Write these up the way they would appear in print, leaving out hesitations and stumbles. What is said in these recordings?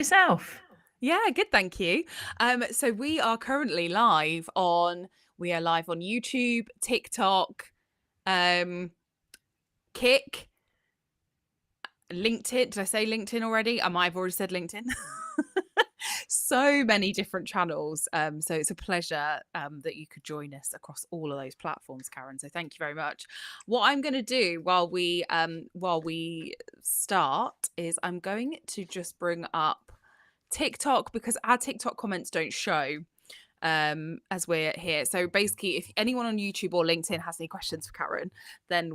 Yourself? Yeah, good, thank you. So we are currently live on YouTube, TikTok, um, Kick, LinkedIn. Did I say LinkedIn already? I might have already said LinkedIn. So many different channels. So it's a pleasure that you could join us across all of those platforms, Karen. So thank you very much. What I'm going to do while we start is I'm going to just bring up TikTok because our TikTok comments don't show as we're here. So basically, if anyone on YouTube or LinkedIn has any questions for Karen, then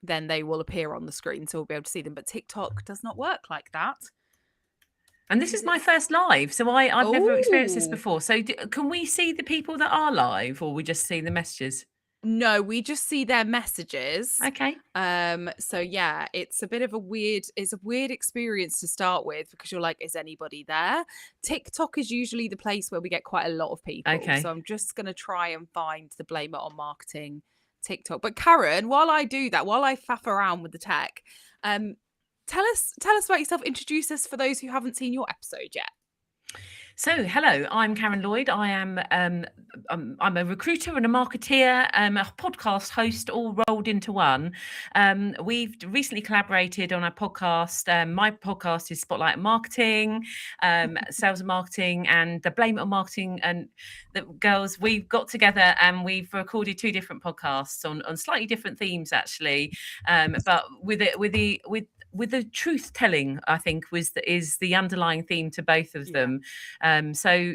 then they will appear on the screen, so we'll be able to see them. But TikTok does not work like that. And this is my first live, so I've never experienced this before. So can we see the people that are live, or we just see the messages? No, we just see their messages. Okay. So yeah, it's a weird experience to start with because you're like, is anybody there? TikTok is usually the place where we get quite a lot of people. Okay. So I'm just gonna try and find the Blame It on Marketing TikTok. But Karen, while I do that, while I faff around with the tech, tell us about yourself. Introduce us for those who haven't seen your episode yet. So, hello, I'm Karen Lloyd. I am I'm a recruiter and a marketeer, a podcast host, all rolled into one. We've recently collaborated on a podcast. My podcast is Spotlight Marketing, Sales and Marketing, and the Blame It on Marketing. And the girls, we've got together and we've recorded two different podcasts on slightly different themes, actually, but with the truth telling, I think, is the underlying theme to both of them. So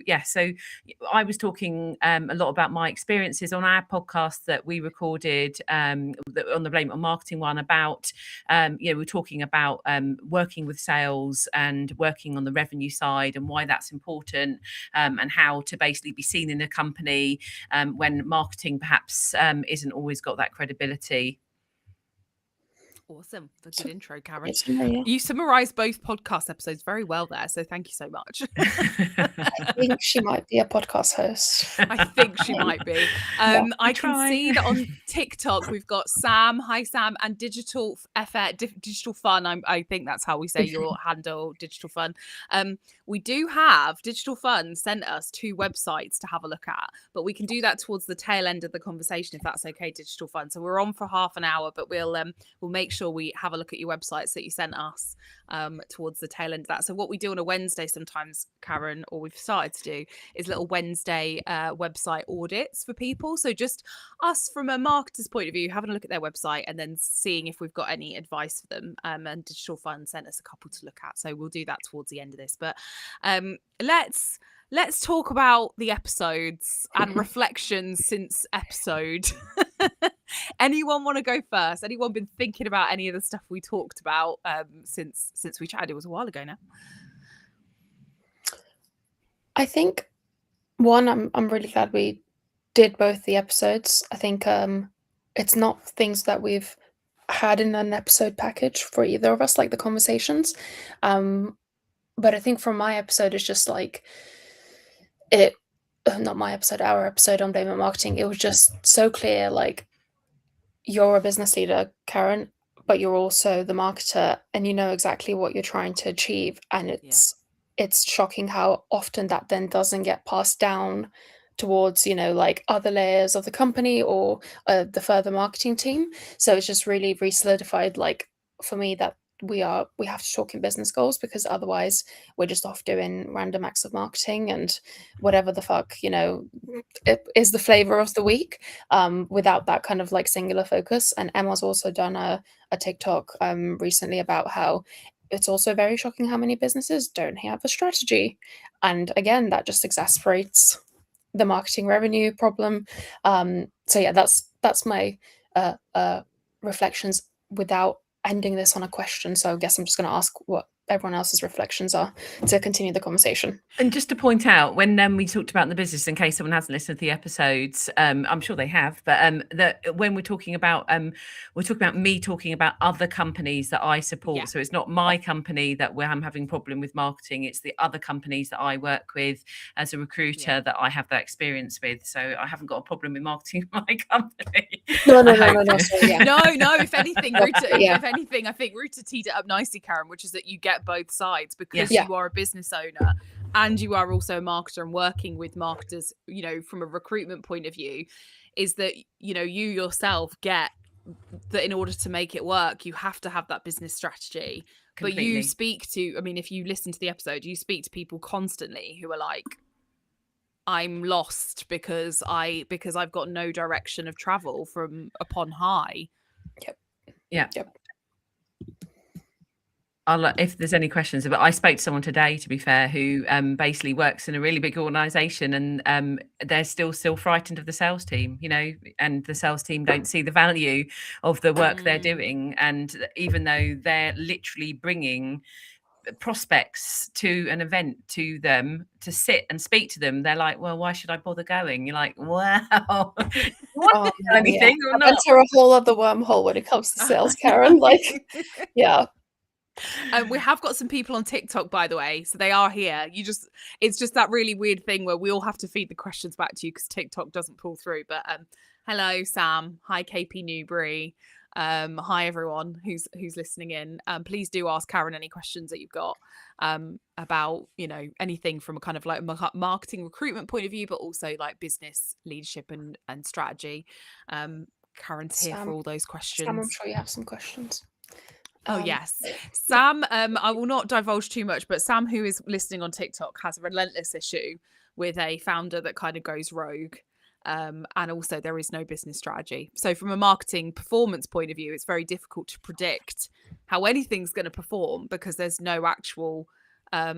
I was talking a lot about my experiences on our podcast that we recorded on the Blame It on Marketing one about, we're talking about working with sales and working on the revenue side and why that's important, and how to basically be seen in a company when marketing perhaps isn't always got that credibility. Awesome. A good intro, Karen. Yeah. You summarised both podcast episodes very well there, so thank you so much. I think she might be a podcast host. I think she might be. I can see that on TikTok we've got Sam. Hi, Sam, and Digital Fun. I think that's how we say your handle, Digital Fun. We do have Digital Fun sent us 2 websites to have a look at, but we can do that towards the tail end of the conversation if that's okay, Digital Fun. So we're on for half an hour, but we'll make sure we have a look at your websites that you sent us towards the tail end of that. So what we do on a Wednesday sometimes, Karen, or we've started to do, is little Wednesday website audits for people. So just us from a marketer's point of view, having a look at their website and then seeing if we've got any advice for them. And Digital Fund sent us a couple to look at. So we'll do that towards the end of this. But let's talk about the episodes and reflections since episode. Anyone want to go first? Anyone been thinking about any of the stuff we talked about since we chatted? It was a while ago now. I think I'm really glad we did both the episodes. I think it's not things that we've had in an episode package for either of us, like the conversations. But I think from my episode, it's just like not my episode, our episode on Blame It Marketing. It was just so clear, like, you're a business leader, Karen, but you're also the marketer and you know exactly what you're trying to achieve. And it's shocking how often that then doesn't get passed down towards, like other layers of the company or the further marketing team. So it's just really re-solidified, like, for me, that we have to talk in business goals, because otherwise we're just off doing random acts of marketing and whatever the fuck, it is the flavor of the week, without that kind of like singular focus. And Emma's also done a TikTok recently about how it's also very shocking how many businesses don't have a strategy. And again, that just exasperates the marketing revenue problem. So yeah, that's my reflections without ending this on a question. So I guess I'm just going to ask what everyone else's reflections are to continue the conversation. And just to point out, when we talked about the business, in case someone hasn't listened to the episodes, I'm sure they have, but that when we're talking about me talking about other companies that I support. Yeah. So it's not my company that I'm having problem with marketing. It's the other companies that I work with as a recruiter that I have that experience with. So I haven't got a problem with marketing my company. No. Sorry, yeah. No. If anything, Ruta, I think Ruta teed it up nicely, Karen, which is that you get get both sides, because Yeah. you are a business owner and you are also a marketer and working with marketers, you know, from a recruitment point of view, is that, you know, you yourself get that in order to make it work, you have to have that business strategy. But you Completely. speak to, I mean, if you listen to the episode, you speak to people constantly who are like, I'm lost because I've got no direction of travel from upon high. Yeah. Yep. If there's any questions, but I spoke to someone today, to be fair, who basically works in a really big organization, and they're still frightened of the sales team, you know, and the sales team don't see the value of the work they're doing. And even though they're literally bringing prospects to an event to them to sit and speak to them, they're like, well, why should I bother going? You're like, wow. Oh, Anything or I've not? enter a whole other wormhole when it comes to sales, Karen. Like, yeah. We have got some people on TikTok, by the way, so they are here. It's just that really weird thing where we all have to feed the questions back to you because TikTok doesn't pull through. But hello, Sam. Hi, KP Newbury. Hi, everyone who's listening in. Please do ask Karen any questions that you've got about, you know, anything from a kind of like marketing recruitment point of view, but also like business leadership and strategy. Karen's here for all those questions. Sam, I'm sure you have some questions. Oh, yes. Sam, I will not divulge too much, but Sam, who is listening on TikTok, has a relentless issue with a founder that kind of goes rogue. And also there is no business strategy. So from a marketing performance point of view, it's very difficult to predict how anything's going to perform because there's no actual, I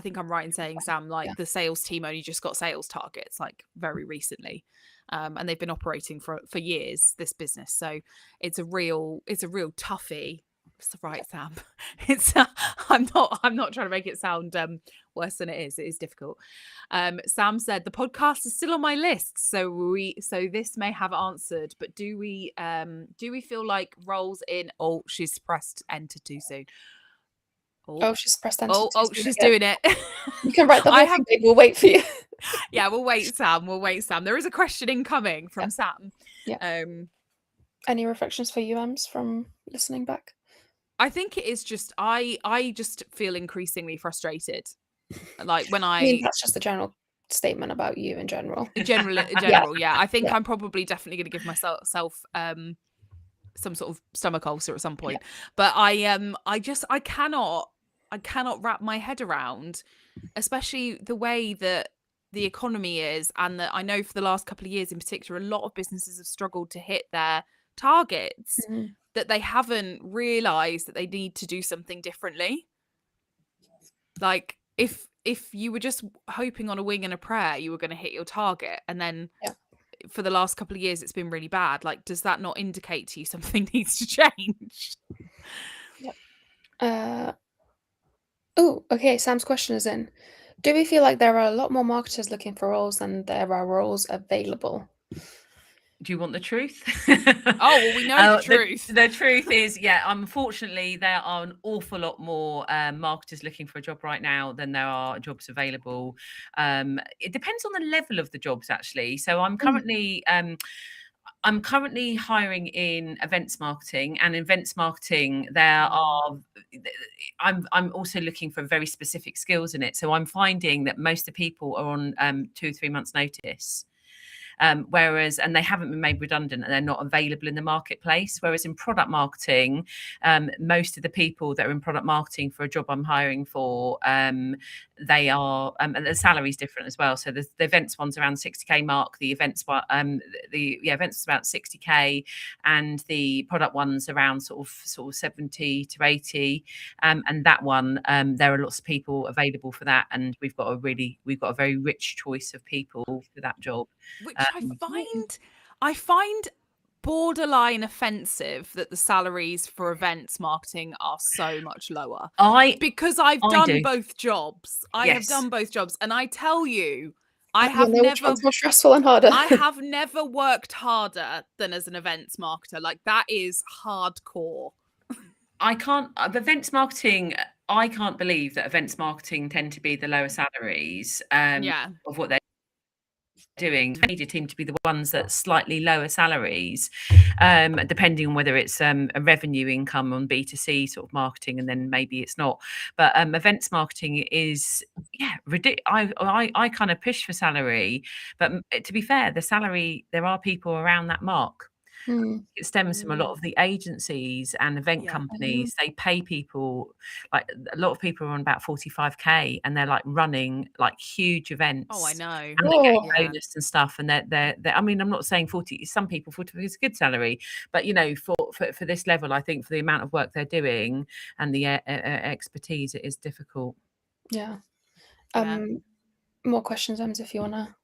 think I'm right in saying, Sam, like the sales team only just got sales targets like very recently. And they've been operating for years, this business. So it's a real toughie. It's right, Sam. It's I'm not trying to make it sound worse than it is. It is difficult. Sam said the podcast is still on my list, so this may have answered. But do we feel like roles in? Oh, she's pressed enter too soon. Oh, she's pressed enter. Oh, she's doing it. You can write the whole thing, babe. We'll wait for you. Yeah, we'll wait, Sam. There is a question incoming from Sam. Yeah. Any reflections for you, Ems, from listening back? I think it is just I just feel increasingly frustrated. Like when I mean, that's just a general statement about you in general. General, yeah. I think I'm probably definitely going to give myself some sort of stomach ulcer at some point. But I cannot wrap my head around, especially the way that the economy is, and that I know for the last couple of years in particular, a lot of businesses have struggled to hit their targets. Mm-hmm. That they haven't realized that they need to do something differently. Like if you were just hoping on a wing and a prayer you were going to hit your target, and then for the last couple of years it's been really bad, like does that not indicate to you something needs to change? Okay, Sam's question is in. Do we feel like there are a lot more marketers looking for roles than there are roles available? Do you want the truth? Oh, well, we know the truth. The truth is, unfortunately, there are an awful lot more marketers looking for a job right now than there are jobs available. It depends on the level of the jobs, actually. So I'm currently hiring in events marketing, and events marketing, I'm also looking for very specific skills in it. So I'm finding that most of the people are on 2 or 3 months notice. Whereas, and they haven't been made redundant and they're not available in the marketplace. Whereas in product marketing, most of the people that are in product marketing for a job I'm hiring for, they are, and the salary is different as well. So the events one's around 60k mark, the events events is about 60k, and the product one's around sort of 70 to 80. And that one, there are lots of people available for that, and we've got a very rich choice of people for that job. Which I find borderline offensive that the salaries for events marketing are so much lower. Because I've done both jobs. I have done both jobs, and I tell you, I have never more stressful and harder. I have never worked harder than as an events marketer. Like that is hardcore. Events marketing, I can't believe that events marketing tend to be the lower salaries of what they're doing, media team to be the ones that slightly lower salaries, depending on whether it's a revenue income on B2C sort of marketing, and then maybe it's not. But events marketing is, yeah, ridiculous. I kind of push for salary, but to be fair, the salary, there are people around that mark. It stems from a lot of the agencies and event companies. They pay people, like a lot of people are on about 45k, and they're like running like huge events. Oh, I know. And they get a bonus and stuff. And they're I mean, I'm not saying 40. Some people 40 is a good salary, but you know, for this level, I think for the amount of work they're doing and the expertise, it is difficult. Yeah. More questions, Ems, if you wanna.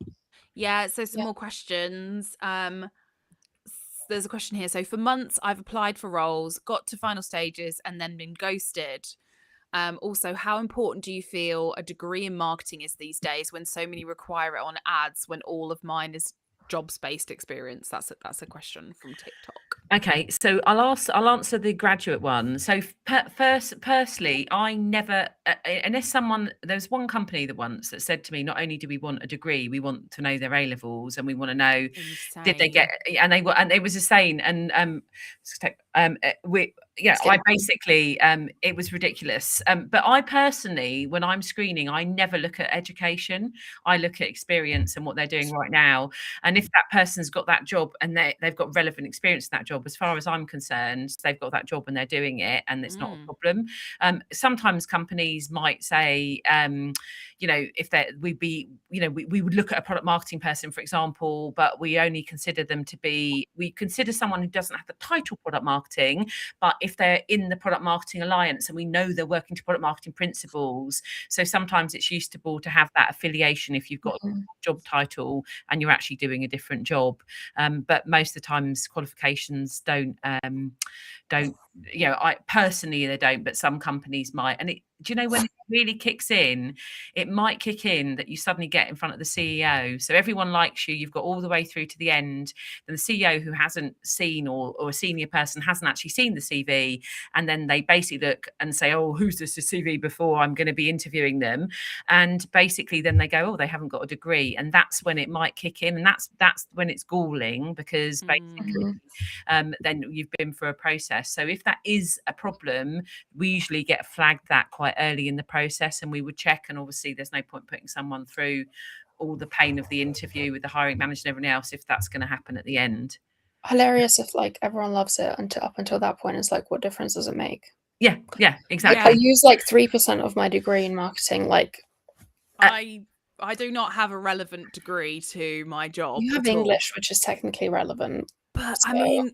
Yeah. So some more questions. There's a question here. So for months, I've applied for roles, got to final stages, and then been ghosted. Also, how important do you feel a degree in marketing is these days when so many require it on ads when all of mine is jobs-based experience? That's a question from TikTok. Okay, so I'll answer the graduate one. So firstly, I never, unless there's one company that once that said to me, not only do we want a degree, we want to know their A levels, and we want to know did they get, and it was insane. And I basically it was ridiculous. But I personally, when I'm screening, I never look at education. I look at experience and what they're doing right now. And if that person's got that job and they've got relevant experience in that job, as far as I'm concerned, they've got that job and they're doing it, and it's not a problem. Sometimes companies might say, you know, if we would look at a product marketing person, for example, but we only consider them to be, we consider someone who doesn't have the title product marketing, but if they're in the product marketing alliance and we know they're working to product marketing principles. So sometimes it's useful to have that affiliation if you've got a job title and you're actually doing a different job. But most of the times qualifications don't, you know, I personally, they don't, but some companies might. And do you know when it really kicks in? It might kick in that you suddenly get in front of the CEO. So everyone likes you. You've got all the way through to the end. Then the CEO who hasn't seen, or a senior person hasn't actually seen the CV. And then they basically look and say, oh, who's this CV before I'm going to be interviewing them? And basically then they go, oh, they haven't got a degree. And that's when it might kick in. And that's when it's galling, because basically then you've been through a process. So if that is a problem, we usually get flagged that quite early in the process, and we would check. And obviously there's no point putting someone through all the pain of the interview with the hiring manager and everything else if that's going to happen at the end. Hilarious if like everyone loves it up until that point. It's like, what difference does it make? Yeah, exactly. I use like 3% of my degree in marketing. Like I do not have a relevant degree to my job. You have English, which is technically relevant. But I mean,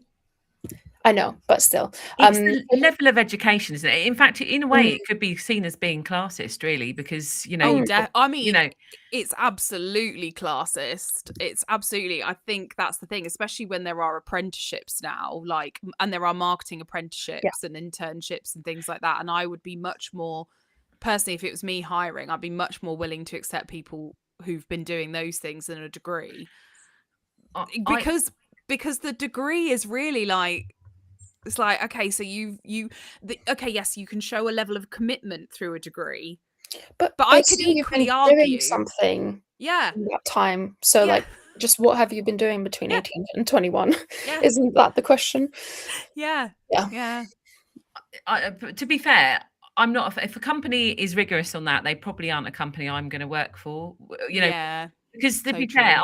I know, but still. It's the level of education, isn't it? In fact, in a way, it could be seen as being classist, really, because, you know, I mean, you know, it's absolutely classist. It's absolutely, I think that's the thing, especially when there are apprenticeships now, like, and there are marketing apprenticeships and internships and things like that. And I would be much more, personally, if it was me hiring, I'd be much more willing to accept people who've been doing those things than a degree. Because the degree is really like, it's like, okay, so okay, yes, you can show a level of commitment through a degree, but I could equally argue doing something in that time. So like, just what have you been doing between 18 and 21? Isn't that the question? Yeah. To be fair, I'm not, if a company is rigorous on that, they probably aren't a company I'm going to work for, you know. Because to be fair,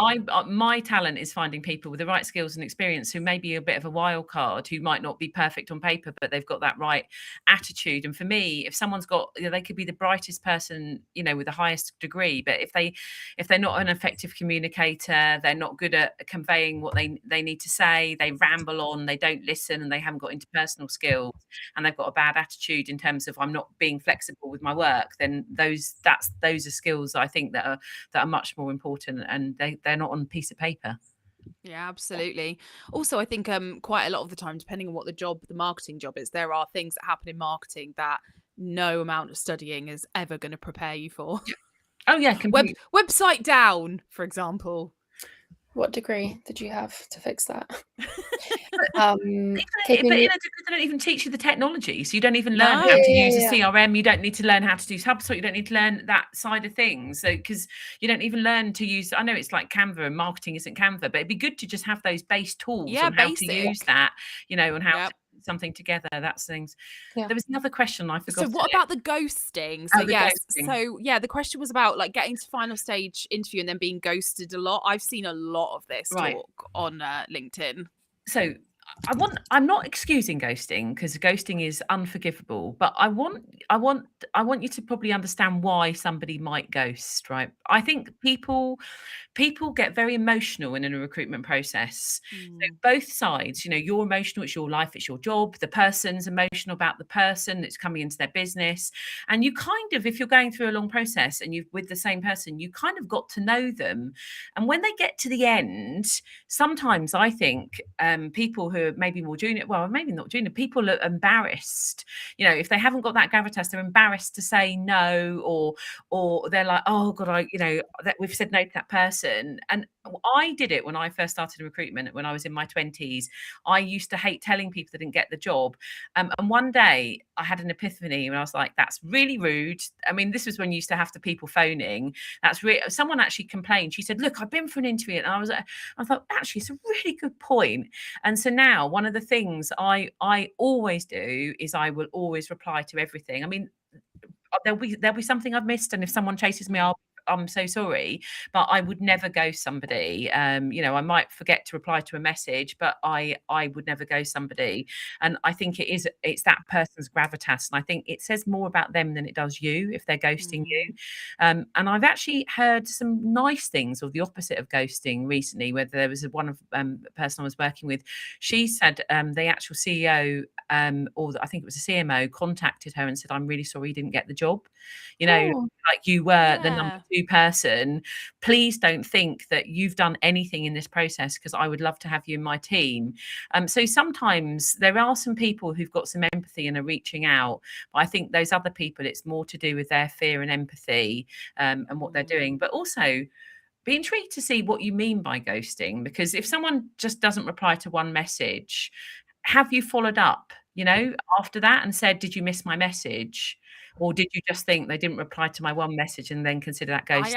my talent is finding people with the right skills and experience who may be a bit of a wild card, who might not be perfect on paper, but they've got that right attitude. And for me, if someone's got, you know, they could be the brightest person, you know, with the highest degree, but if they're not an effective communicator, they're not good at conveying what they need to say, they ramble on, they don't listen, and they haven't got interpersonal skills, and they've got a bad attitude in terms of I'm not being flexible with my work, then those are skills I think that are much more important. And they're not on a piece of paper. Yeah, absolutely. Also, I think quite a lot of the time, depending on what the marketing job is, there are things that happen in marketing that no amount of studying is ever going to prepare you for. Oh yeah, completely. Website down, for example. What degree did you have to fix that? But Keeping in you. a degree, they don't even teach you the technology, so you don't even learn No. how to Yeah, use a yeah, yeah. CRM. You don't need to learn how to do HubSpot. You don't need to learn that side of things. So because you don't even learn to use. I know it's like Canva, and marketing isn't Canva, but it'd be good to just have those base tools Yeah, on how to use basic. that. You know, and how Yep. to put something together. That's things. Yeah. There was another question I So forgot. what about the ghosting? So Oh, the yes, ghosting. so yeah, the question was about like getting to final stage interview and then being ghosted a lot. I've seen a lot of this Right. talk on LinkedIn. So I'm not excusing ghosting, because ghosting is unforgivable, but I want you to probably understand why somebody might ghost, right? I think people get very emotional in a recruitment process. So Mm. both sides, you're emotional, it's your life, it's your job. The person's emotional about the person that's coming into their business. And you kind of, if you're going through a long process and you've with the same person, you kind of got to know them. And when they get to the end, sometimes I think people who are maybe more junior, well, maybe not junior, people are embarrassed. If they haven't got that gravitas, they're embarrassed to say no, or they're like, oh God, that we've said no to that person. And I did it when I first started in recruitment when I was in my 20s. I used to hate telling people they didn't get the job. And one day I had an epiphany and I was like, that's really rude. I mean, this was when you used to have to people phoning. Someone actually complained. She said, look, I've been for an interview. And I thought, actually, it's a really good point. And so now one of the things I always do is I will always reply to everything. I mean, there'll be something I've missed, and if someone chases me, I'm so sorry, but I would never ghost somebody. I might forget to reply to a message, but I would never ghost somebody. And I think it's that person's gravitas, and I think it says more about them than it does you if they're ghosting you. And I've actually heard some nice things, or the opposite of ghosting, recently, where there was one of the person I was working with. She said the actual CEO, or I think it was a CMO, contacted her and said, I'm really sorry you didn't get the job. Oh, Like you were the number Yeah. 2 person. Please don't think that you've done anything in this process, because I would love to have you in my team. So sometimes there are some people who've got some empathy and are reaching out. But I think those other people, it's more to do with their fear and empathy, and what they're doing. But also, be intrigued to see what you mean by ghosting, because if someone just doesn't reply to one message, have you followed up, after that and said, did you miss my message? Or did you just think they didn't reply to my one message and then consider that ghost?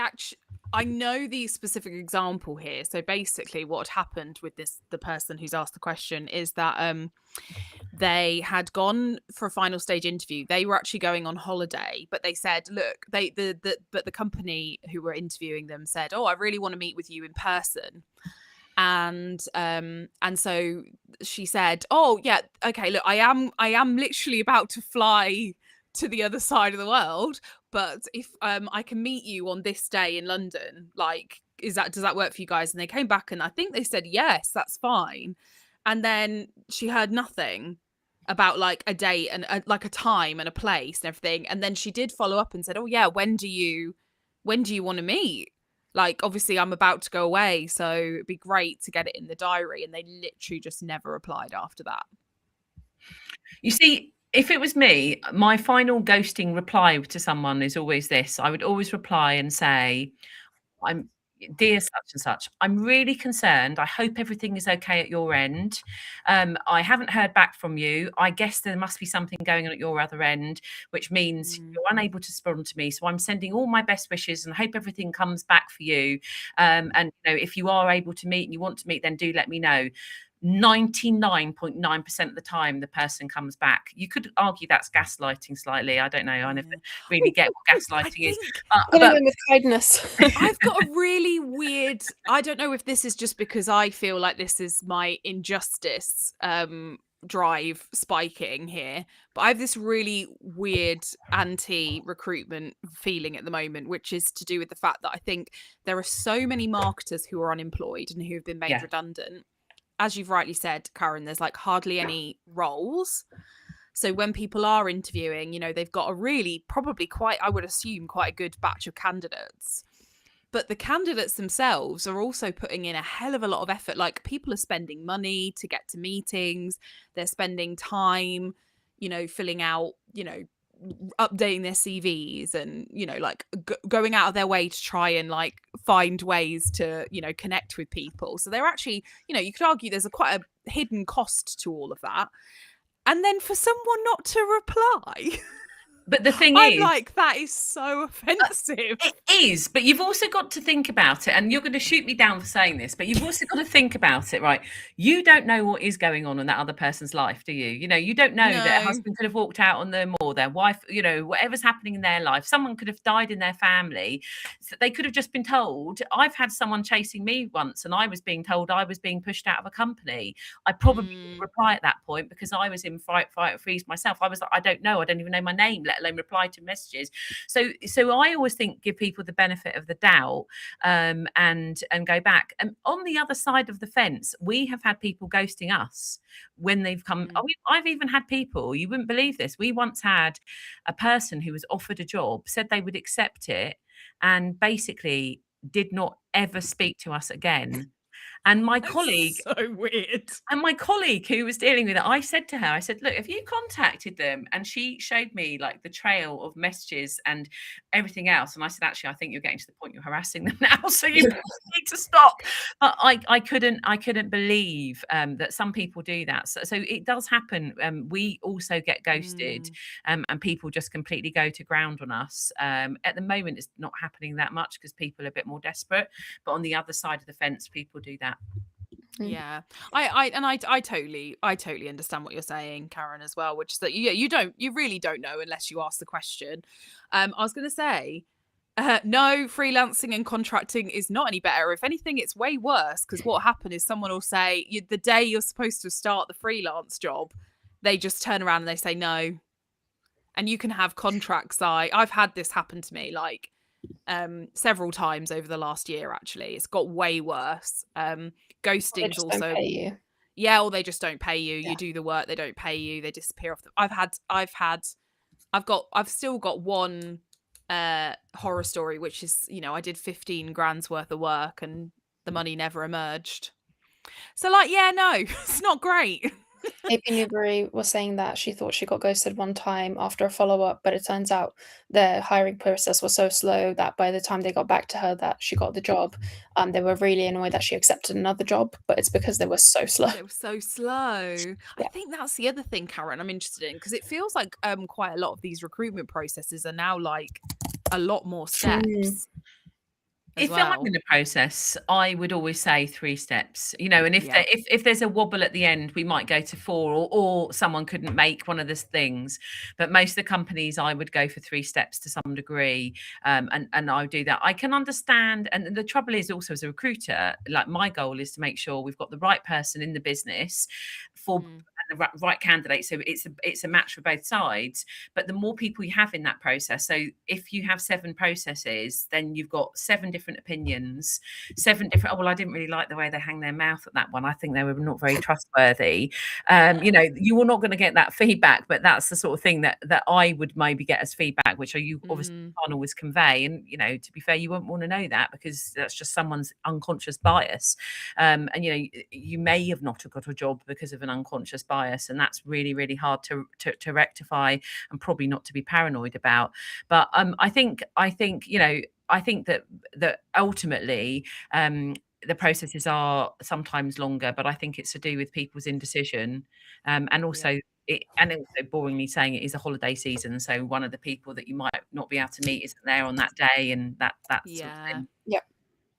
I know the specific example here. So basically what had happened with the person who's asked the question is that they had gone for a final stage interview. They were actually going on holiday, but they said, look, but the company who were interviewing them said, oh, I really want to meet with you in person. And so she said, oh yeah, okay, look, I am literally about to fly to the other side of the world, but if I can meet you on this day in London, like, does that work for you guys? And they came back and I think they said yes, that's fine. And then she heard nothing about like a date and like a time and a place and everything. And then she did follow up and said, oh yeah, when do you want to meet? Like, obviously I'm about to go away, so it'd be great to get it in the diary. And they literally just never replied after that. You see, if it was me, my final ghosting reply to someone is always this. I would always reply and say, I'm dear such and such, I'm really concerned. I hope everything is okay at your end. I haven't heard back from you. I guess there must be something going on at your other end, which means you're unable to respond to me. So I'm sending all my best wishes and I hope everything comes back for you. And if you are able to meet and you want to meet, then do let me know. 99.9% of the time the person comes back. You could argue that's gaslighting slightly. I don't know. I never really get what gaslighting is. Killing them with kindness. I've got a really weird, I don't know if this is just because I feel like this is my injustice drive spiking here, but I have this really weird anti-recruitment feeling at the moment, which is to do with the fact that I think there are so many marketers who are unemployed and who have been made redundant. As you've rightly said, Karen, there's like hardly any roles. So when people are interviewing, they've got a really, probably quite, I would assume, quite a good batch of candidates. But the candidates themselves are also putting in a hell of a lot of effort. Like, people are spending money to get to meetings. They're spending time, filling out, updating their CVs and, like going out of their way to try and like find ways to, connect with people. So they're actually, you could argue there's quite a hidden cost to all of that. And then for someone not to reply, but the thing I'm is, like, that is so offensive. It is, but you've also got to think about it, and you're going to shoot me down for saying this, but you've also got to think about it, right? You don't know what is going on in that other person's life, do you? You don't know that a No. husband could have walked out on them, or their wife, whatever's happening in their life. Someone could have died in their family. So they could have just been told. I've had someone chasing me once, and I was being told I was being pushed out of a company. I probably didn't reply at that point because I was in fight or freeze myself. I was like, I don't know. I don't even know my name, let alone reply to messages. So I always think give people the benefit of the doubt, and go back. And on the other side of the fence, we have had people ghosting us when they've come. I've even had people, you wouldn't believe this. We once had a person who was offered a job, said they would accept it, and basically did not ever speak to us again. And my colleague, so weird. And my colleague who was dealing with it, I said to her, I said, look, have you contacted them? And she showed me like the trail of messages and everything else. And I said, actually, I think you're getting to the point you're harassing them now. So you need to stop. But I couldn't believe that some people do that. So it does happen. We also get ghosted, and people just completely go to ground on us. At the moment, it's not happening that much because people are a bit more desperate. But on the other side of the fence, people do that. Yeah, I totally understand what you're saying, Karen, as well, which is that you really don't know unless you ask the question. I was going to say, no, freelancing and contracting is not any better. If anything, it's way worse, because what happened is someone will say the day you're supposed to start the freelance job, they just turn around and they say no, and you can have contracts. I've had this happen to me like several times over the last year. Actually, it's got way worse. Ghosting's also, or they just don't pay you. You do the work, they don't pay you, they disappear off I've still got one horror story, which is, I did 15 grand's worth of work and the money never emerged. So no, it's not great. AP Newbury was saying that she thought she got ghosted one time after a follow-up, but it turns out their hiring process was so slow that by the time they got back to her that she got the job, they were really annoyed that she accepted another job, but it's because they were so slow. They were so slow. I think that's the other thing, Karen, I'm interested in, because it feels like quite a lot of these recruitment processes are now like a lot more steps. If I'm in the process, I would always say 3 steps, and if there's a wobble at the end, we might go to 4, or someone couldn't make one of those things. But most of the companies, I would go for 3 steps to some degree. And I would do that. I can understand. And the trouble is also, as a recruiter, like, my goal is to make sure we've got the right person in the business for the right candidate. So it's a match for both sides. But the more people you have in that process, so if you have 7 processes, then you've got 7 different opinions, 7 different, I didn't really like the way they hang their mouth at that one. I think they were not very trustworthy. You are not going to get that feedback, but that's the sort of thing that I would maybe get as feedback, which you obviously can't always convey. And, to be fair, you won't want to know that because that's just someone's unconscious bias. And, you may have not got a job because of an unconscious bias, and that's really, really hard to rectify, and probably not to be paranoid about. But I think that ultimately the processes are sometimes longer, but I think it's to do with people's indecision, and also boringly saying, it is a holiday season, so one of the people that you might not be able to meet isn't there on that day, and that sort of thing.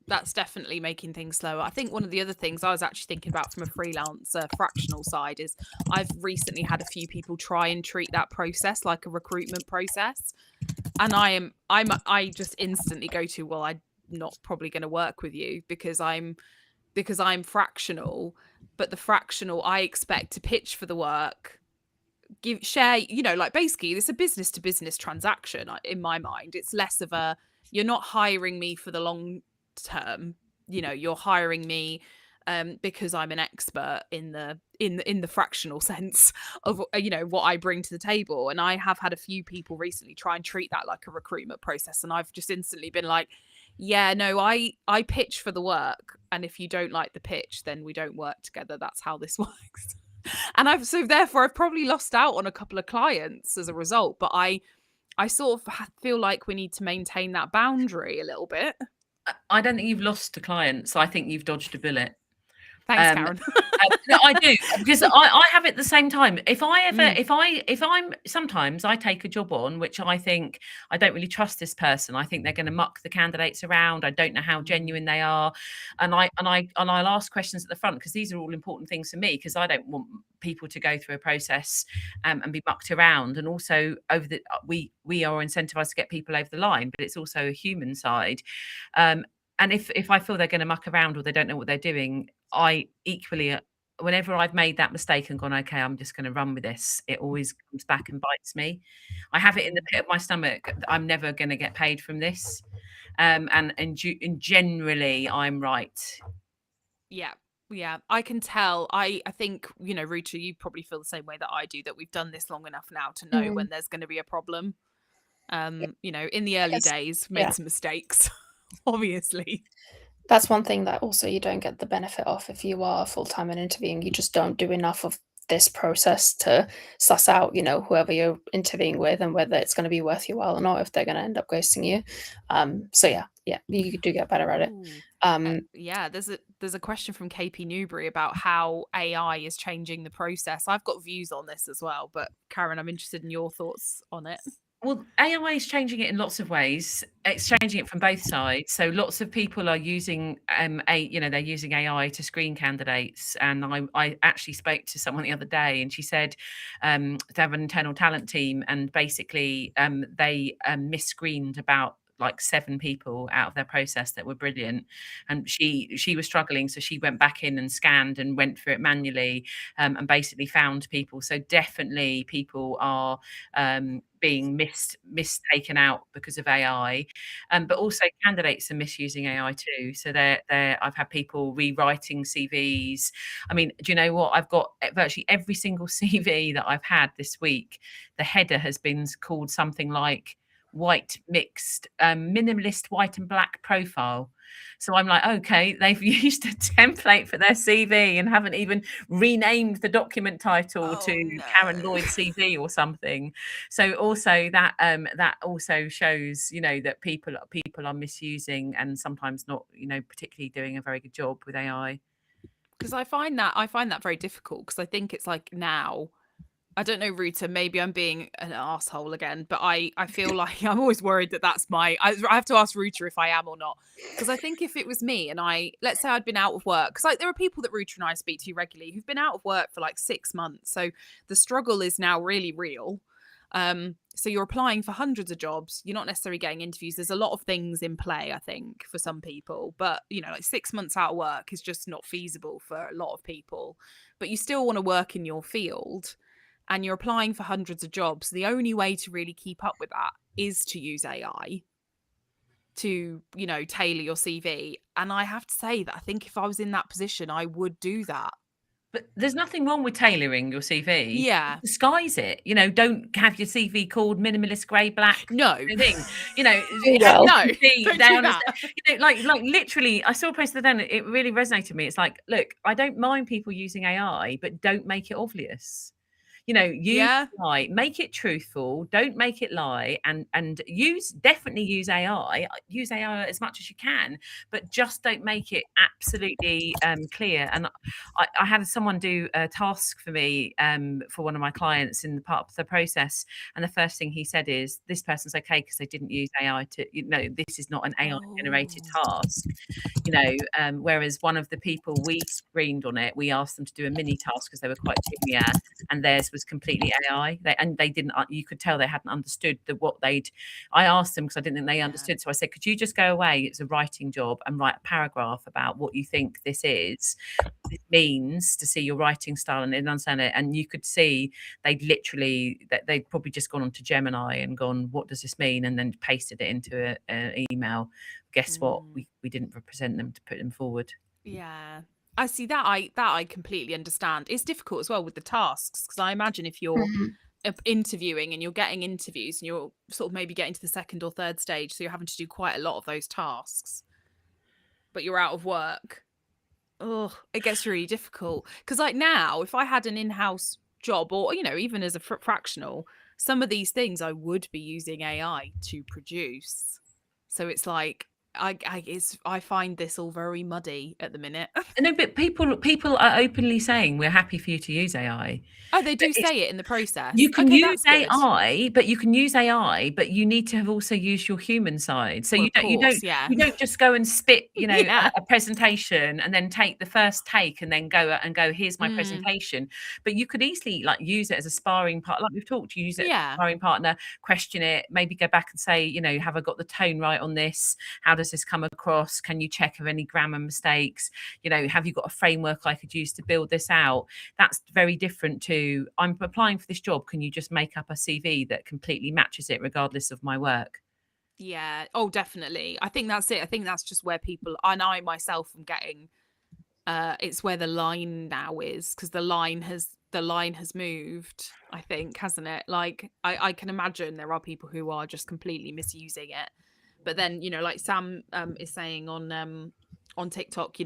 That's definitely making things slower. I think one of the other things I was actually thinking about from a freelancer fractional side is I've recently had a few people try and treat that process like a recruitment process, and I just instantly go to, well, I'm not probably going to work with you because I'm fractional. But the fractional, I expect to pitch for the work, share, like, basically it's a business to business transaction. In my mind, it's less of a, you're not hiring me for the long term, you're hiring me because I'm an expert in the fractional sense of what I bring to the table. And I have had a few people recently try and treat that like a recruitment process, and I've just instantly been like, I pitch for the work, and if you don't like the pitch, then we don't work together. That's how this works. And I've probably lost out on a couple of clients as a result. But I sort of feel like we need to maintain that boundary a little bit. I don't think you've lost a client, so I think you've dodged a bullet. Thanks, Um, Karen. No, I do, because I have it at the same time. If I'm sometimes I take a job on which I think I don't really trust this person. I think they're going to muck the candidates around. I don't know how genuine they are, and I'll ask questions at the front, because these are all important things for me, because I don't want people to go through a process and be mucked around. And also we are incentivized to get people over the line, but it's also a human side. And if I feel they're going to muck around or they don't know what they're doing, I equally, whenever I've made that mistake and gone, okay, I'm just going to run with this, it always comes back and bites me. I have it in the pit of my stomach. I'm never going to get paid from this. And generally, I'm right. Yeah, I can tell. I think, Ruta, you probably feel the same way that I do, that we've done this long enough now to know when there's going to be a problem. In the early days, made some mistakes, obviously. That's one thing that also you don't get the benefit of if you are full-time and interviewing. You just don't do enough of this process to suss out, whoever you're interviewing with and whether it's going to be worth your while or not, if they're going to end up ghosting you. So yeah, you do get better at it. There's a question from KP Newbury about how AI is changing the process. I've got views on this as well, but Karen, I'm interested in your thoughts on it. Well, AI is changing it in lots of ways. It's changing it from both sides. So lots of people are using they're using AI to screen candidates. And I actually spoke to someone the other day, and she said they have an internal talent team, and basically they misscreened about like 7 people out of their process that were brilliant, and she was struggling, so she went back in and scanned and went through it manually, and basically found people. So definitely people are being mistaken out because of AI, but also candidates are misusing AI too. So I've had people rewriting CVs. I mean, do you know what? I've got virtually every single CV that I've had this week. The header has been called something like white mixed minimalist white and black profile. So I'm like, okay, they've used a template for their CV and haven't even renamed the document title to Karen Lloyd CV or something. So also that also shows, that people are misusing and sometimes not, particularly doing a very good job with AI. Because I find that very difficult, because I think it's like now, I don't know, Ruta, maybe I'm being an asshole again, but I feel like I'm always worried that that's I have to ask Ruta if I am or not. Because I think if it was me and let's say I'd been out of work, because there are people that Ruta and I speak to regularly who've been out of work for like 6 months. So the struggle is now really real. So you're applying for hundreds of jobs. You're not necessarily getting interviews. There's a lot of things in play, I think, for some people. But, like 6 months out of work is just not feasible for a lot of people. But you still want to work in your field, and you're applying for hundreds of jobs. The only way to really keep up with that is to use AI to, tailor your CV. And I have to say that I think if I was in that position, I would do that. But there's nothing wrong with tailoring your CV. Yeah. Disguise it. Don't have your CV called minimalist grey black. No. Thing. No. Don't do that. Like literally, I saw a post the other day, it really resonated with me. It's like, look, I don't mind people using AI, but don't make it obvious. Use AI, make it truthful, don't make it lie, and definitely use AI. Use AI as much as you can, but just don't make it absolutely clear. And I had someone do a task for me for one of my clients in the part of the process, and the first thing he said is, this person's okay because they didn't use AI to, this is not an AI generated task. Whereas one of the people we screened on it, we asked them to do a mini task because they were quite junior, and theirs was completely AI. They didn't. You could tell they hadn't understood I asked them because I didn't think they understood. So I said, could you just go away? It's a writing job and write a paragraph about what you think this means to see your writing style and understand it. And you could see they'd probably just gone onto Gemini and gone, what does this mean? And then pasted it into an email. Guess what? We didn't represent them to put them forward. Yeah. I see that. I completely understand. It's difficult as well with the tasks, because I imagine if you're interviewing and you're getting interviews and you're sort of maybe getting to the second or third stage, so you're having to do quite a lot of those tasks, but you're out of work. It gets really difficult. Because like now, if I had an in-house job, or even as a fractional, some of these things I would be using AI to produce. So it's like, I find this all very muddy at the minute. No, but people are openly saying we're happy for you to use AI. Oh, they do But it's say it in the process. You can Okay, use that's good. AI, but you need to have also used your human side. So Well, you of course, yeah. don't just go and spit, Yeah. a presentation and then take the first take and then go here's my Mm. presentation. But you could easily like use it as a sparring partner, like we've talked, use it as a Yeah. sparring partner, question it, maybe go back and say, have I got the tone right on this? How does this come across? Can you check of any grammar mistakes? Have you got a framework I could use to build this out? That's very different to I'm applying for this job. Can you just make up a CV that completely matches it regardless of my work? Yeah. Oh, definitely. I think that's it. I think that's just where people, and I myself am getting, it's where the line now is, because the line has moved, I think, hasn't it? Like I can imagine there are people who are just completely misusing it. But then, like Sam is saying on TikTok,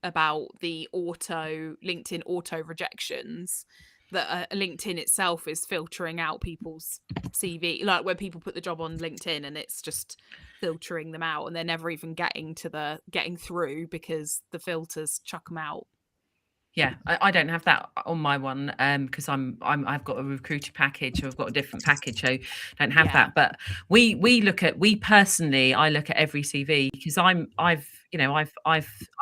about the LinkedIn auto rejections, that LinkedIn itself is filtering out people's CV, like when people put the job on LinkedIn and it's just filtering them out and they're never even getting through because the filters chuck them out. Yeah, I don't have that on my one because I've got a recruiter package, or I've got a different package, so don't have that. But I look at every CV because I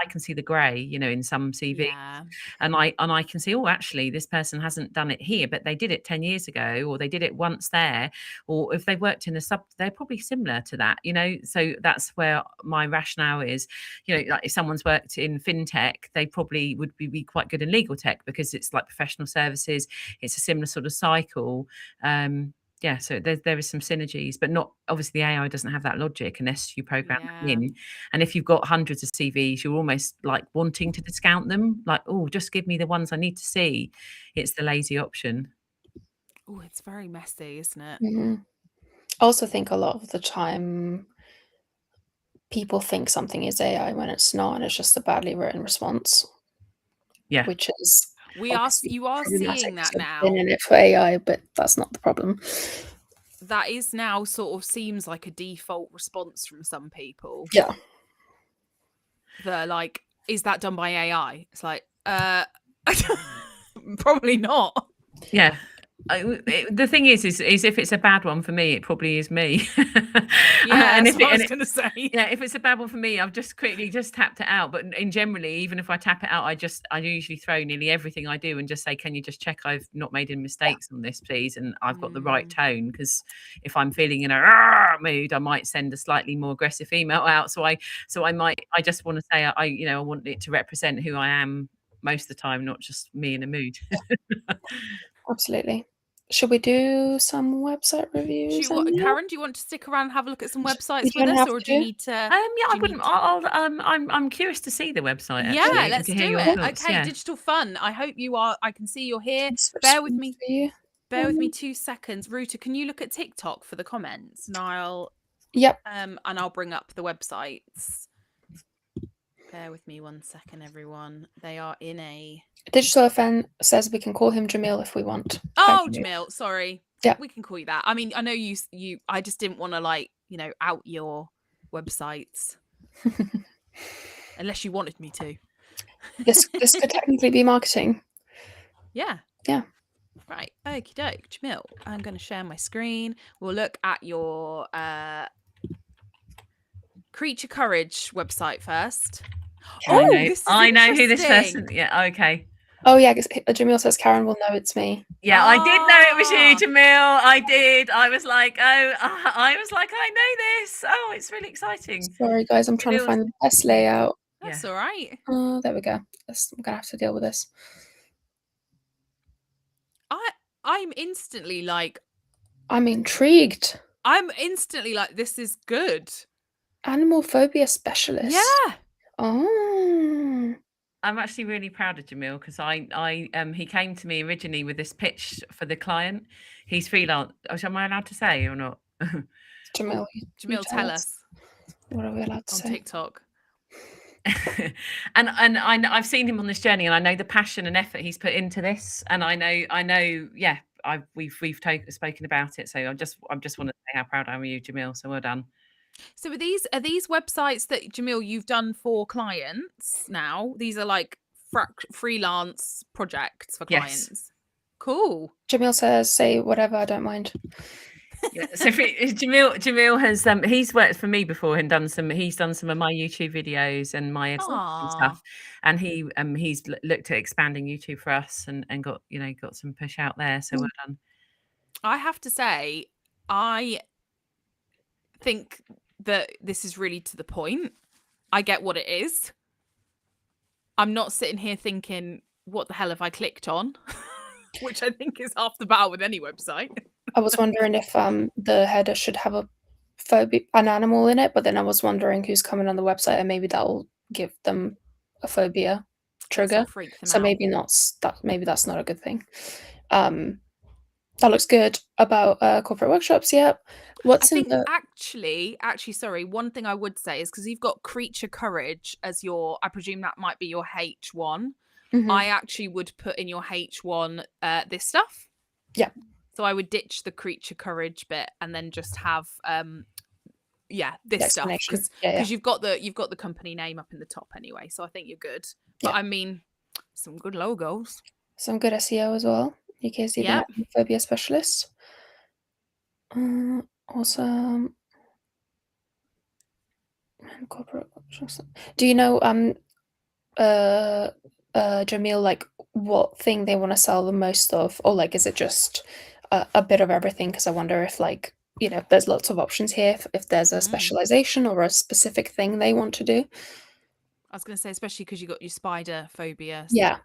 can see the grey, in some CVs, and I can see, oh, actually this person hasn't done it here, but they did it 10 years ago, or they did it once there, or if they worked in they're probably similar to that, so that's where my rationale is. Like if someone's worked in fintech, they probably would be quite good in legal tech because it's like professional services, it's a similar sort of cycle. So there is some synergies, but not obviously the AI doesn't have that logic unless you program it in. And if you've got hundreds of CVs, you're almost like wanting to discount them, like, oh, just give me the ones I need to see. It's the lazy option. Oh, it's very messy, isn't it? Mm-hmm. I also think a lot of the time people think something is AI when it's not, and it's just a badly written response. Yeah, which is you are seeing that now. Been in it for AI, but that's not the problem. That is now sort of seems like a default response from some people. Yeah. They're like, is that done by AI? It's like, probably not. Yeah. The thing is if it's a bad one for me, it probably is me. Yeah, that's what I was going to say. Yeah, if it's a bad one for me, I've just quickly tapped it out. But in generally, even if I tap it out, I usually throw nearly everything I do and just say, can you just check I've not made any mistakes on this, please? And I've got the right tone, because if I'm feeling in a mood, I might send a slightly more aggressive email out. So I just want to say, I want it to represent who I am most of the time, not just me in a mood. Absolutely. Should we do some website reviews? Karen, do you want to stick around and have a look at some websites with us, or do you need to? Yeah, I wouldn't. I'm curious to see the website. Yeah, actually, let's do it. Okay, Digital Fun. I hope you are. I can see you're here. Bear with me. Bear with me 2 seconds. Ruta, can you look at TikTok for the comments? And I'll. Yep. And I'll bring up the websites. Bear with me 1 second, everyone. They are in a. Digital FN says we can call him Jamil if we want. Oh, Jamil, sorry. Yeah, we can call you that. I mean, I know you. I just didn't want to out your websites, unless you wanted me to. This could technically be marketing. Yeah. Yeah. Right. Okie doke, Jamil. I'm going to share my screen. We'll look at your Creature Courage website first. I know who this person. Yeah. Okay. Oh yeah, Jamil says Karen will know it's me. Yeah, I did know it was you, Jamil. I did. I was like, I know this. Oh, it's really exciting. Sorry, guys, I'm trying to find the best layout. That's all right. Oh, there we go. I'm gonna have to deal with this. I'm instantly like. I'm intrigued. I'm instantly like, this is good. Animal phobia specialist. Yeah. Oh. I'm actually really proud of Jamil, because he came to me originally with this pitch for the client. He's freelance. Am I allowed to say or not? Jamil, tell us. What are we allowed to say? On TikTok. and I've seen him on this journey, and I know the passion and effort he's put into this, and I know. Yeah, we've spoken about it. So I just want to say how proud I am of you, Jamil. So well done. So are these websites that, Jamil, you've done for clients now? These are like freelance projects for Yes. clients. Cool. Jamil says, "Say whatever, I don't mind." Yeah. So Jamil has he's worked for me before and he's done some of my YouTube videos and my and stuff, and he's looked at expanding YouTube for us and got got some push out there. So well done. I have to say, I think that this is really to the point. I get what it is. I'm not sitting here thinking, what the hell have I clicked on? Which I think is half the battle with any website. I was wondering if the header should have an animal in it, but then I was wondering who's coming on the website, and maybe that'll give them a phobia trigger. Freak them So out. maybe that's not a good thing. That looks good. About corporate workshops. Yep. Actually, sorry. One thing I would say is, because you've got Creature Courage as your, I presume that might be your H1. Mhm. I actually would put in your H1 this stuff. Yeah. So I would ditch the Creature Courage bit and then just have this stuff, because you've got the company name up in the top anyway. So I think you're good. But I mean, some good logos, some good SEO as well. UK's the phobia specialist. Awesome. Corporate. Do you know Jamil, like what thing they want to sell the most of, or like is it just a bit of everything? Because I wonder if, like, there's lots of options here, if there's a specialization or a specific thing they want to do. I was going to say, especially because you got your spider phobia. Yeah.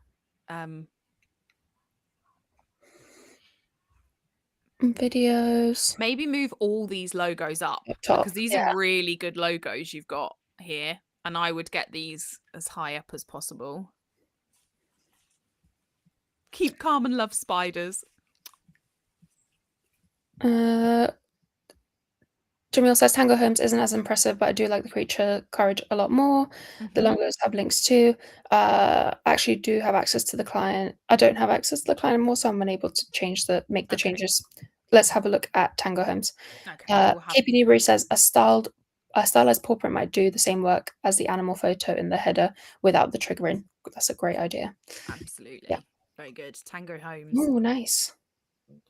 Videos. Maybe move all these logos up because these are really good logos you've got here, and I would get these as high up as possible. Keep calm and love spiders. Jamil says Tango Homes isn't as impressive, but I do like the Creature Courage a lot more. The logos have links too. I actually do have access to the client. I don't have access to the client anymore, so I'm unable to make the changes. Let's have a look at Tango Homes. KP Newbury says a stylized paw print might do the same work as the animal photo in the header without the triggering. That's a great idea. Absolutely. Yeah. Very good. Tango Homes. Oh, nice.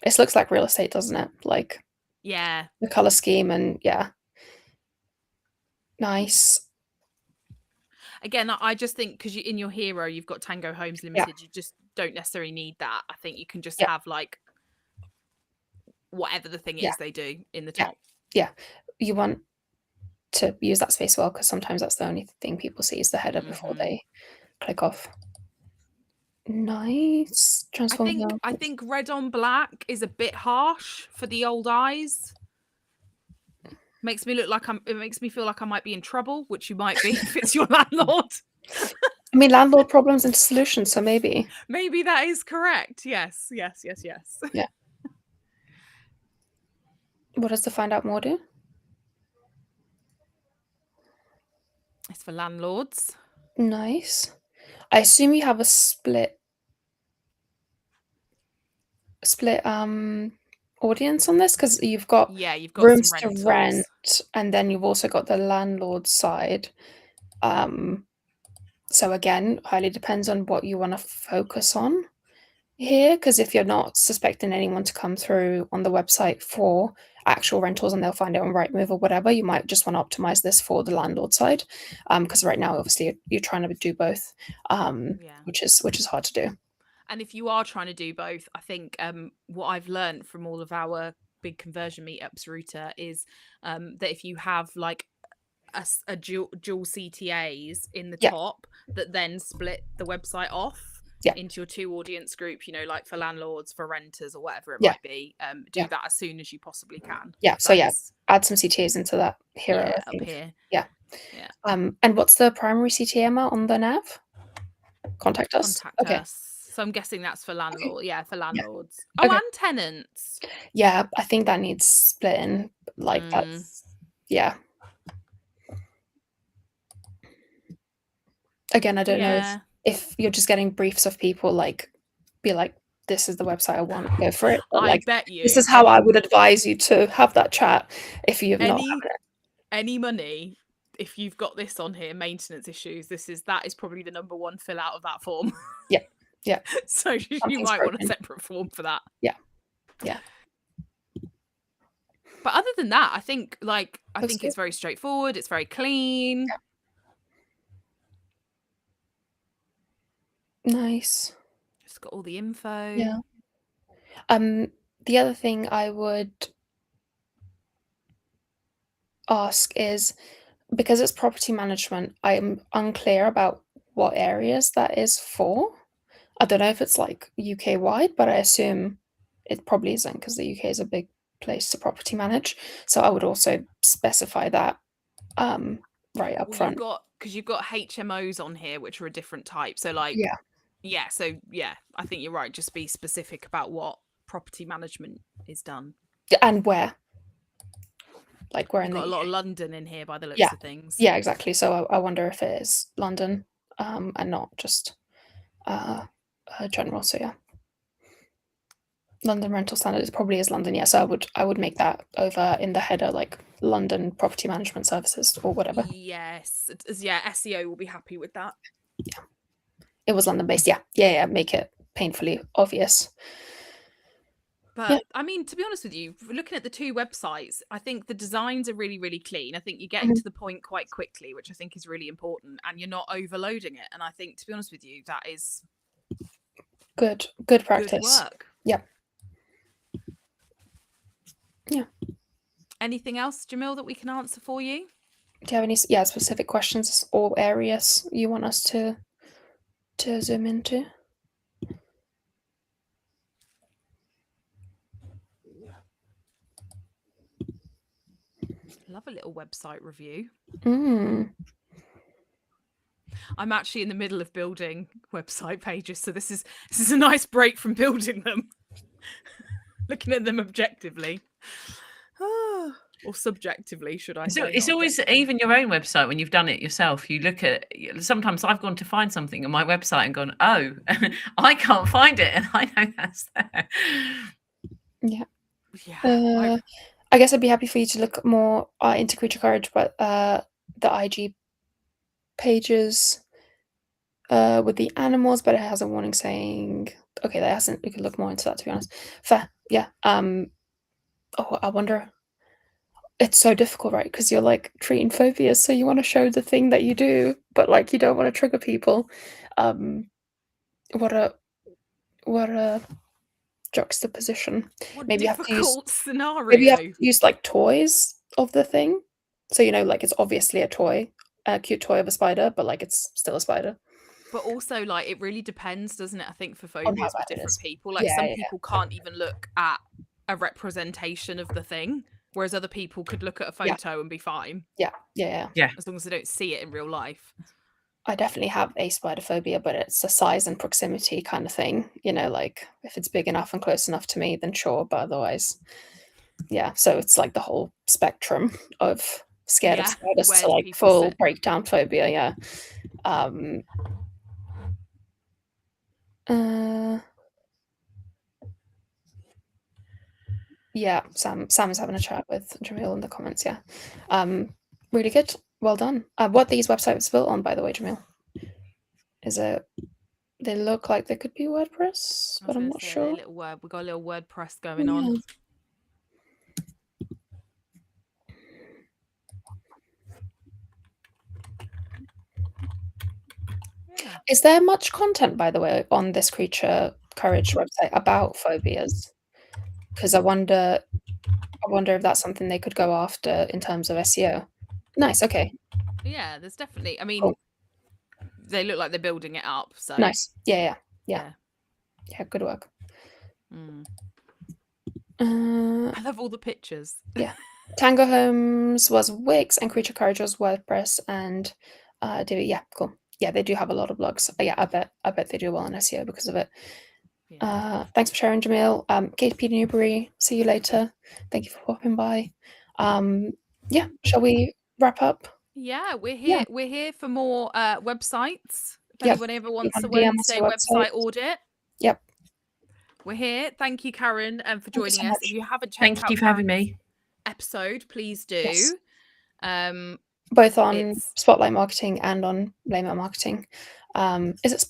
This looks like real estate, doesn't it? Like, yeah, the color scheme and nice. Again, I just think because in your hero you've got Tango Homes Limited, you just don't necessarily need that. I think you can just have like whatever the thing is they do in the top. Yeah, you want to use that space well, because sometimes that's the only thing people see is the header before they click off. Nice. I think red on black is a bit harsh for the old eyes. Makes me it makes me feel like I might be in trouble, which you might be if it's your landlord. I mean, landlord problems into solutions, so maybe that is correct. Yes. Yeah. What does the find out more do? It's for landlords. Nice. I assume you have a split audience on this, because you've got rooms to rent, and then you've also got the landlord side. So again, highly depends on what you want to focus on here, because if you're not suspecting anyone to come through on the website for actual rentals and they'll find it on Rightmove or whatever, you might just want to optimize this for the landlord side, because right now obviously you're trying to do both, which is hard to do. And if you are trying to do both, I think what I've learned from all of our big conversion meetups, Ruta, is that if you have like a dual CTAs in the top that then split the website off into your two audience group, like for landlords, for renters, or whatever it might be, do that as soon as you possibly can. Add some CTAs into that hero up here. And what's the primary CTA amount on the nav? Contact us. So I'm guessing that's for landlord. Yeah, for landlords. Oh, and tenants. Yeah, I think that needs splitting. Like that's Again, I don't know if you're just getting briefs of people, be like, this is the website I want, go for it. But, I bet you. This is how I would advise you to have that chat if you've not had it. any money, if you've got this on here, maintenance issues, that is probably the number one fill out of that form. Yeah. So you Something's might want a broken. separate form for that. Yeah. But other than that, I think Looks it's good. very straightforward. It's very clean. Nice. Just got all the info. Yeah. The other thing I would ask is, because it's property management, I'm unclear about what areas that is for. I don't know if it's like UK wide, but I assume it probably isn't, because the UK is a big place to property manage. So I would also specify that right up Well, front. you've got HMOs on here, which are a different type. So I think you're right. Just be specific about what property management is done. And where. Like where You've in got the a lot UK. of London in here by the looks Yeah. of things. Yeah, exactly. So I wonder if it is London and not just general. So yeah. London rental standards probably is London, yeah. So I would make that over in the header, like London property management services or whatever. Yes. SEO will be happy with that. It was London based, yeah. Make it painfully obvious. But I mean, to be honest with you, looking at the two websites, I think the designs are really, really clean. I think you're getting to the point quite quickly, which I think is really important, and you're not overloading it. And I think, to be honest with you, that is Good practice. good work. Yep. Yeah. Anything else, Jamil, that we can answer for you? Do you have any specific questions or areas you want us to zoom into? Love a little website review. Mm. I'm actually in the middle of building website pages, so this is a nice break from building them. Looking at them objectively. Or subjectively, should I say. So it's always, even your own website, when you've done it yourself, you look at, sometimes I've gone to find something on my website and gone, oh, I can't find it, and I know that's there. Yeah. Yeah. I guess I'd be happy for you to look more into Creature Courage, but the IG pages with the animals, but it has a warning saying, okay, that hasn't, we could look more into that, to be honest. Fair, yeah. I wonder, it's so difficult, right? Because you're like treating phobias, so you want to show the thing that you do, but like you don't want to trigger people. What a juxtaposition. What maybe difficult scenario. Maybe you have to use like toys of the thing, so like it's obviously a toy, a cute toy of a spider, but like it's still a spider. But also, like, it really depends, doesn't it? I think for phobias with different people, like Yeah, people can't even look at a representation of the thing, whereas other people could look at a photo and be fine. Yeah. As long as they don't see it in real life. I definitely have a spider phobia, but it's a size and proximity kind of thing. Like if it's big enough and close enough to me, then sure. But otherwise, yeah. So it's like the whole spectrum of scared of spiders to like full breakdown phobia. Yeah. Yeah. Sam is having a chat with Jamil in the comments. Yeah. Really good. Well done. What these websites built on, by the way, Jamil, is it? They look like they could be WordPress, but I'm not sure. We got a little WordPress going on. Yeah. Is there much content, by the way, on this Creature Courage website about phobias? Because I wonder if that's something they could go after in terms of SEO. Nice. Okay. Yeah, there's definitely. I mean, they look like they're building it up. So nice. Yeah. Good work. I love all the pictures. Yeah. Tango Homes was Wix and Creature Courage was WordPress and Divi. Yeah, cool. Yeah, they do have a lot of blogs. Yeah, I bet they do well on SEO because of it. Yeah. Thanks for sharing, Jamil. Katie P. Newbury, see you later. Thank you for popping by. Yeah, shall we wrap up? Yeah, we're here. Yeah. We're here for more websites. If anyone ever wants a Wednesday website audit. Yep. We're here. Thank you, Karen, for joining us. If you haven't checked Thank you for having me. Episode, please do. Yes. Both on It's- Spotlight Marketing and on Blame It Marketing. Is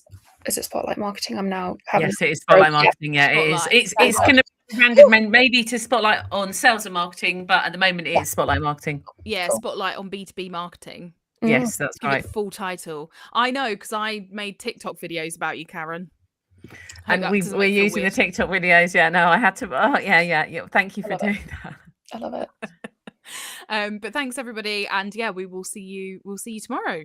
it Spotlight Marketing? I'm now having Yes, it is Spotlight Marketing. Yeah, Spotlight. it is. It's going to be branded maybe to Spotlight on sales and marketing, but at the moment it is Spotlight Marketing. Yeah, Cool. Spotlight on B2B marketing. Yes, that's Give right. it full title. I know, because I made TikTok videos about you, Karen. Hope And that we're doesn't make you feel using the weird. TikTok videos. Yeah, no, I had to. Oh, yeah. Thank you for doing that. I love it. But thanks everybody, and yeah, we'll see you tomorrow.